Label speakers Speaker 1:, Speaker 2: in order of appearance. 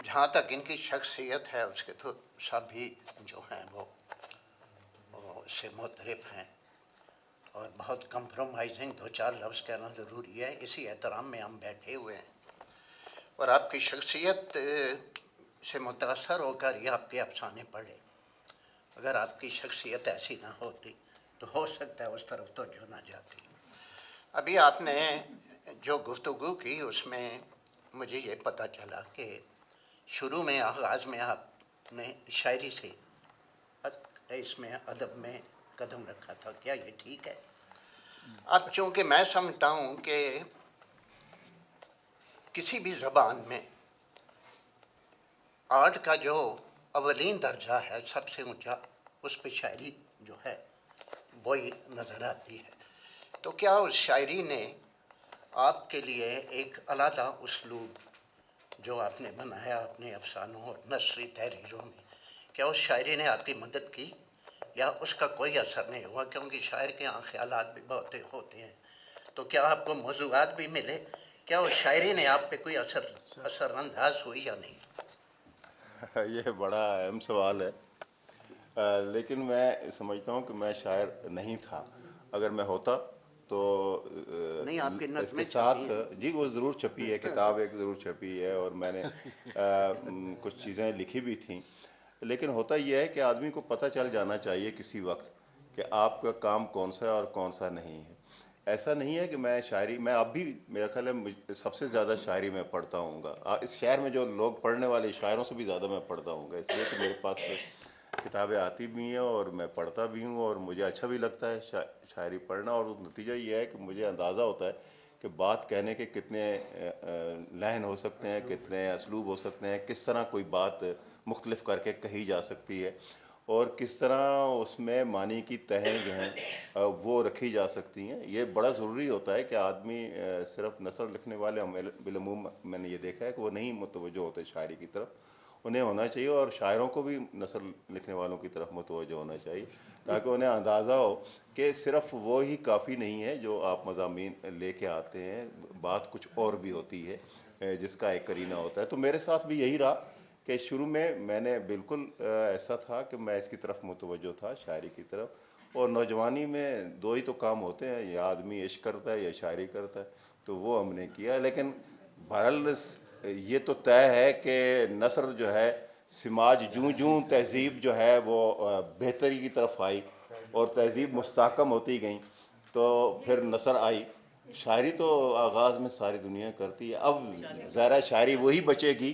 Speaker 1: جہاں تک ان کی شخصیت ہے اس کے تو سبھی جو ہیں وہ اس سے مختلف ہیں، اور بہت کمپرومائزنگ دو چار لفظ کہنا ضروری ہے، اسی احترام میں ہم بیٹھے ہوئے ہیں، اور آپ کی شخصیت سے متاثر ہو کر یہ آپ کے افسانے پڑھے۔ اگر آپ کی شخصیت ایسی نہ ہوتی تو ہو سکتا ہے اس طرف توجہ نہ جاتی۔ ابھی آپ نے جو گفتگو کی اس میں مجھے یہ پتہ چلا کہ شروع میں آغاز میں آپ نے شاعری سے اس میں ادب میں قدم رکھا تھا، کیا یہ ٹھیک ہے؟ اب چونکہ میں سمجھتا ہوں کہ کسی بھی زبان میں آرٹ کا جو اولین درجہ ہے سب سے اونچا، اس پہ شاعری جو ہے وہی نظر آتی ہے۔ تو کیا اس شاعری نے آپ کے لیے ایک علیحدہ اسلوب جو آپ نے بنایا اپنے افسانوں اور نثری تحریروں میں، کیا اس شاعری نے آپ کی مدد کی یا اس کا کوئی اثر نہیں ہوا؟ کیونکہ شاعر کے یہاں خیالات بھی بہت ہوتے ہیں، تو کیا آپ کو موضوعات بھی ملے؟ کیا اس شاعری نے آپ پہ کوئی اثر انداز ہوئی یا نہیں؟
Speaker 2: یہ بڑا اہم سوال ہے، لیکن میں سمجھتا ہوں کہ میں شاعر نہیں تھا۔ اگر میں ہوتا تو
Speaker 1: نہیں، آپ کی
Speaker 2: اس کے
Speaker 1: نظمیں
Speaker 2: ساتھ
Speaker 1: چھپی ہیں۔
Speaker 2: جی وہ ضرور چھپی ہے، کتاب ایک ضرور چھپی ہے، اور میں نے کچھ چیزیں لکھی بھی تھیں، لیکن ہوتا یہ ہے کہ آدمی کو پتہ چل جانا چاہیے کسی وقت کہ آپ کا کام کون سا ہے اور کون سا نہیں ہے۔ ایسا نہیں ہے کہ میں شاعری، میں اب بھی میرا خیال ہے سب سے زیادہ شاعری میں پڑھتا ہوں گا، اس شہر میں جو لوگ پڑھنے والے شاعروں سے بھی زیادہ میں پڑھتا ہوں گا، اس لیے کہ میرے پاس کتابیں آتی بھی ہیں اور میں پڑھتا بھی ہوں، اور مجھے اچھا بھی لگتا ہے شاعری پڑھنا، اور نتیجہ یہ ہے کہ مجھے اندازہ ہوتا ہے کہ بات کہنے کے کتنے لحن ہو سکتے ہیں، کتنے اسلوب ہو سکتے ہیں، کس طرح کوئی بات مختلف کر کے کہی جا سکتی ہے، اور کس طرح اس میں معنی کی تہیں جو ہیں وہ رکھی جا سکتی ہیں۔ یہ بڑا ضروری ہوتا ہے کہ آدمی صرف نثر لکھنے والے، بالعموم میں نے یہ دیکھا ہے کہ وہ نہیں متوجہ ہوتے شاعری کی طرف، انہیں ہونا چاہیے، اور شاعروں کو بھی نثر لکھنے والوں کی طرف متوجہ ہونا چاہیے، تاکہ انہیں اندازہ ہو کہ صرف وہ ہی کافی نہیں ہے جو آپ مضامین لے کے آتے ہیں، بات کچھ اور بھی ہوتی ہے جس کا ایک قرینہ ہوتا ہے۔ تو میرے ساتھ بھی یہی رہا کہ شروع میں نے بالکل ایسا تھا کہ میں اس کی طرف متوجہ تھا، شاعری کی طرف، اور نوجوانی میں دو ہی تو کام ہوتے ہیں، یا آدمی عشق کرتا ہے یا شاعری کرتا ہے، تو وہ ہم نے کیا۔ لیکن بہرحال یہ تو طے ہے کہ نثر جو ہے، سماج جوں جوں تہذیب جو ہے وہ بہتری کی طرف آئی اور تہذیب مستحکم ہوتی گئیں، تو پھر نثر آئی۔ شاعری تو آغاز میں ساری دنیا کرتی ہے، اب ظاہر ہے شاعری وہی بچے گی